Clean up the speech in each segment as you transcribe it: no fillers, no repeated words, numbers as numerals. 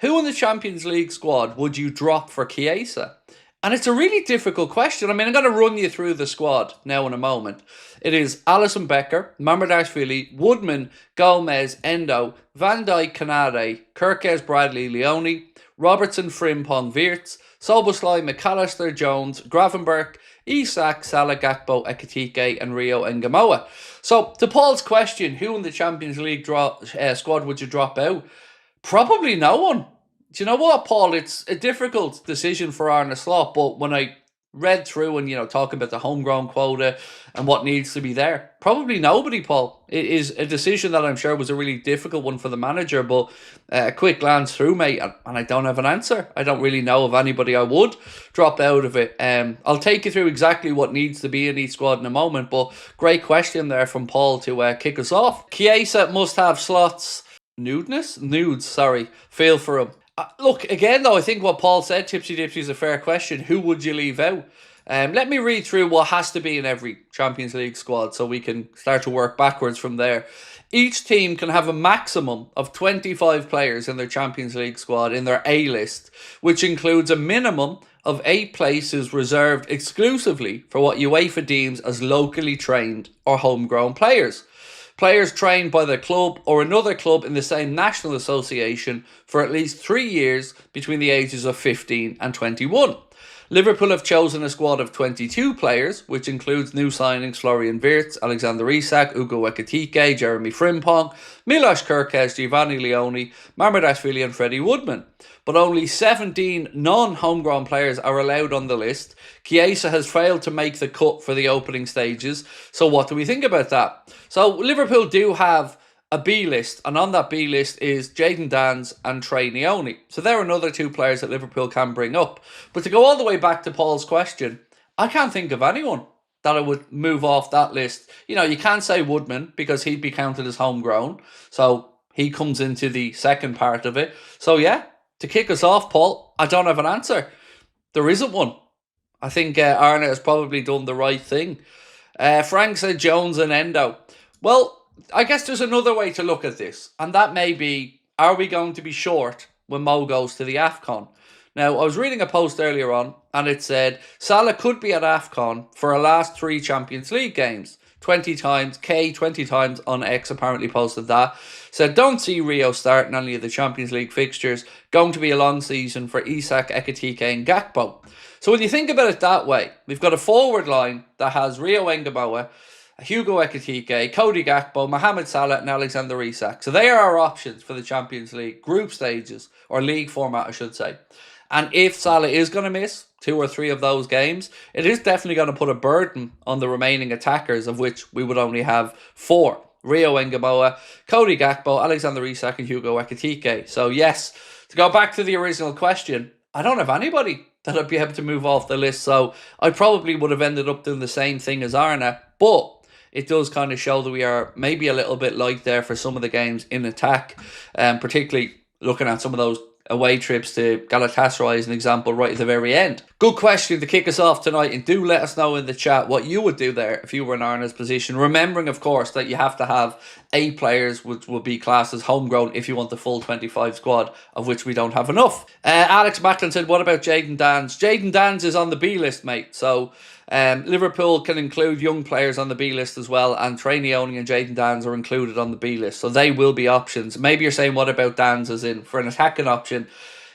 Who in the Champions League squad would you drop for Chiesa? And it's a really difficult question. I mean, I'm going to run you through the squad now in a moment. It is Alisson Becker, Mamardashvili, Woodman, Gomez, Endo, Van Dijk, Canade, Kirkes, Bradley, Leone, Robertson, Frimpong, Wirtz, Soboslai, McAllister, Jones, Gravenberch, Isak, Salah, Gakpo, Ekitike, and Rio Ngamoa. So, to Paul's question, who in the Champions League squad would you drop out? Probably no one. Do you know what, Paul? It's a difficult decision for Arne Slot, but when I read through and, talking about the homegrown quota and what needs to be there, probably nobody, Paul. It is a decision that I'm sure was a really difficult one for the manager, but a quick glance through, mate, and I don't have an answer. I don't really know of anybody I would drop out of it. I'll take you through exactly what needs to be in each squad in a moment, but great question there from Paul to kick us off. Chiesa must have slots. Nudes, sorry. Feel for him. Look, again, though, I think what Paul said, Tipsy Dipsy, is a fair question. Who would you leave out? Let me read through what has to be in every Champions League squad so we can start to work backwards from there. Each team can have a maximum of 25 players in their Champions League squad in their A list, which includes a minimum of 8 places reserved exclusively for what UEFA deems as locally trained or homegrown players. Players trained by their club or another club in the same national association for at least 3 years between the ages of 15 and 21. Liverpool have chosen a squad of 22 players, which includes new signings Florian Wirtz, Alexander Isak, Ugo Ekitike, Jeremy Frimpong, Milos Kerkez, Giovanni Leone, Mamardashvili and Freddie Woodman. But only 17 non-homegrown players are allowed on the list. Chiesa has failed to make the cut for the opening stages. So what do we think about that? So Liverpool do have a B list, and on that B list is Jadon Danns and Trey Leone. So they're another 2 players that Liverpool can bring up. But to go all the way back to Paul's question, I can't think of anyone that I would move off that list. You can't say Woodman because he'd be counted as homegrown. So he comes into the second part of it. So yeah, to kick us off, Paul, I don't have an answer. There isn't one. I think Arne has probably done the right thing. Frank said Jones and Endo. Well, I guess there's another way to look at this, and that may be, are we going to be short when Mo goes to the AFCON? Now, I was reading a post earlier on, and it said Salah could be at AFCON for our last 3 Champions League games. 20 times, 20 times on X apparently posted that. Said, don't see Rio starting any of the Champions League fixtures. Going to be a long season for Isak, Ekitike and Gakpo. So when you think about it that way, we've got a forward line that has Rio Ngamoa, Hugo Ekitike, Cody Gakpo, Mohamed Salah and Alexander Isak. So they are our options for the Champions League group stages, or league format I should say. And if Salah is going to miss 2 or 3 of those games, it is definitely going to put a burden on the remaining attackers, of which we would only have 4. Rio Ngamoa, Cody Gakpo, Alexander Isak and Hugo Ekitike. So yes, to go back to the original question, I don't have anybody that I'd be able to move off the list. So I probably would have ended up doing the same thing as Arne, but it does kind of show that we are maybe a little bit light there for some of the games in attack, particularly looking at some of those away trips to Galatasaray as an example right at the very end. Good question to kick us off tonight, and do let us know in the chat what you would do there if you were in Arne's position, remembering of course that you have to have 8 players which will be classed as homegrown if you want the full 25 squad, of which we don't have enough. Alex Macklin said, what about Jadon Danns? Jadon Danns is on the B list, mate, so Liverpool can include young players on the B list as well, and Trey Leone and Jadon Danns are included on the B list, so they will be options. Maybe you're saying, what about Danns as in for an attacking option?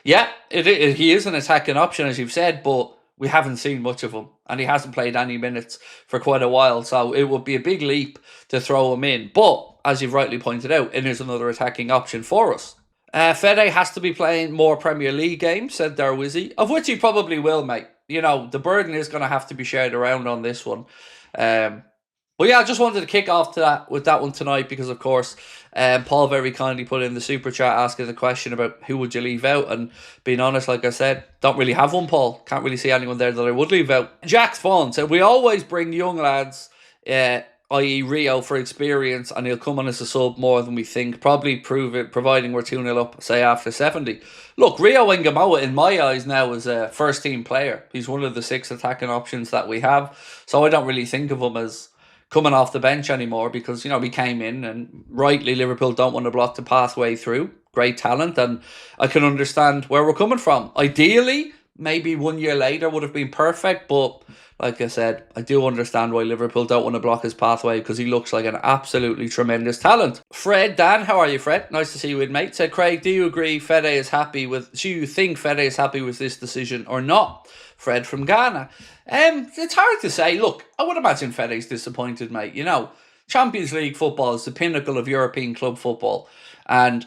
Yeah, he is an attacking option as you've said, but we haven't seen much of him, and he hasn't played any minutes for quite a while, so it would be a big leap to throw him in. But as you've rightly pointed out, it is another attacking option for us. Fede has to be playing more Premier League games, said Darwizzy, of which he probably will, mate. The burden is going to have to be shared around on this one. But yeah, I just wanted to kick off with that one tonight because, of course, Paul very kindly put in the super chat asking the question about who would you leave out. And being honest, like I said, don't really have one, Paul. Can't really see anyone there that I would leave out. Jack Vaughan said, we always bring young lads, i.e. Rio, for experience, and he'll come on as a sub more than we think. Probably prove it, providing we're 2-0 up, say, after 70. Look, Rio Ngamoa, in my eyes now, is a first-team player. He's one of the 6 attacking options that we have. So I don't really think of him as coming off the bench anymore because, we came in and rightly Liverpool don't want to block the pathway through. great talent, and I can understand where we're coming from. Ideally, maybe 1 year later would have been perfect, but like I said, I do understand why Liverpool don't want to block his pathway, because he looks like an absolutely tremendous talent. Fred Dan, how are you, Fred? Nice to see you, mate. Said, Craig, do you think Fede is happy with this decision or not? Fred from Ghana. It's hard to say. Look, I would imagine Fede's disappointed, mate. You know, Champions League football is the pinnacle of European club football, and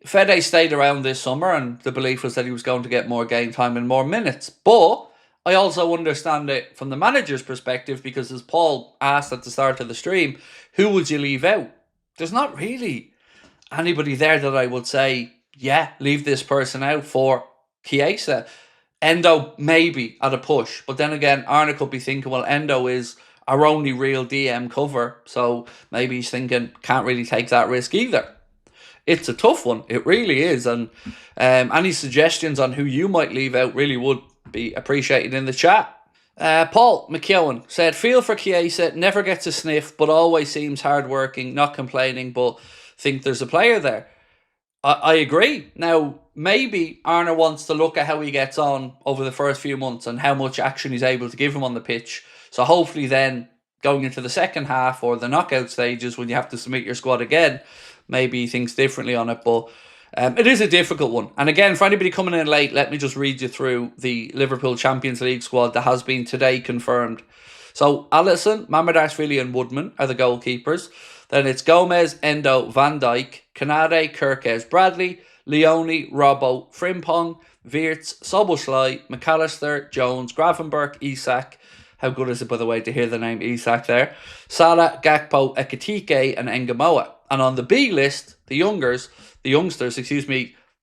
Fede stayed around this summer, and the belief was that he was going to get more game time and more minutes. But I also understand it from the manager's perspective, because as Paul asked at the start of the stream, who would you leave out? There's not really anybody there that I would say, yeah, leave this person out for Chiesa. Endo, maybe, at a push. But then again, Arne could be thinking, well, Endo is our only real DM cover, so maybe he's thinking, can't really take that risk either. It's a tough one. It really is. And any suggestions on who you might leave out really would be appreciated in the chat. Paul McKeown said, feel for Chiesa, never gets a sniff, but always seems hardworking, not complaining, but think there's a player there. I agree. Now, maybe Arne wants to look at how he gets on over the first few months and how much action he's able to give him on the pitch. So hopefully then, going into the second half or the knockout stages, when you have to submit your squad again, maybe he thinks differently on it. But it is a difficult one. And again, for anybody coming in late, let me just read you through the Liverpool Champions League squad that has been today confirmed. So Alisson, Mamardashvili and Woodman are the goalkeepers. Then it's Gomez, Endo, Van Dijk, Kanade, Kirkes, Bradley, Leone, Robbo, Frimpong, Wirtz, Soboslai, McAllister, Jones, Gravenberch, Isak. How good is it, by the way, to hear the name Isak there? Salah, Gakpo, Ekitike and Engamoa. And on the B list, the youngsters,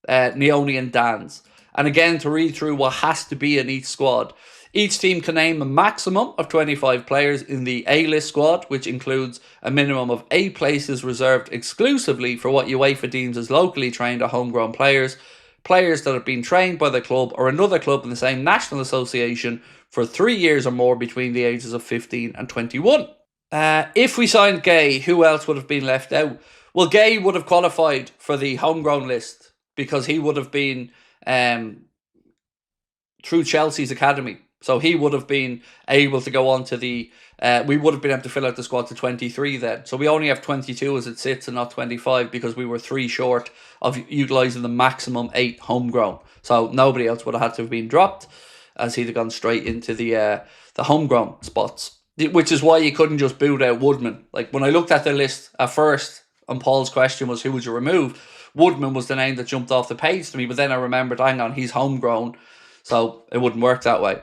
Neone and Dans. And again, to read through what has to be in each squad. Each team can name a maximum of 25 players in the A-list squad, which includes a minimum of 8 places reserved exclusively for what UEFA deems as locally trained or homegrown players, players that have been trained by the club or another club in the same national association for 3 years or more between the ages of 15 and 21. If we signed Gay, who else would have been left out? Well, Gay would have qualified for the homegrown list because he would have been through Chelsea's academy. So he would have been able to go on to the... we would have been able to fill out the squad to 23 then. So we only have 22 as it sits and not 25 because we were 3 short of utilising the maximum 8 homegrown. So nobody else would have had to have been dropped, as he'd have gone straight into the homegrown spots. Which is why you couldn't just boot out Woodman. Like, when I looked at the list at first, and Paul's question was, who would you remove? Woodman was the name that jumped off the page to me, but then I remembered, hang on, he's homegrown, so it wouldn't work that way.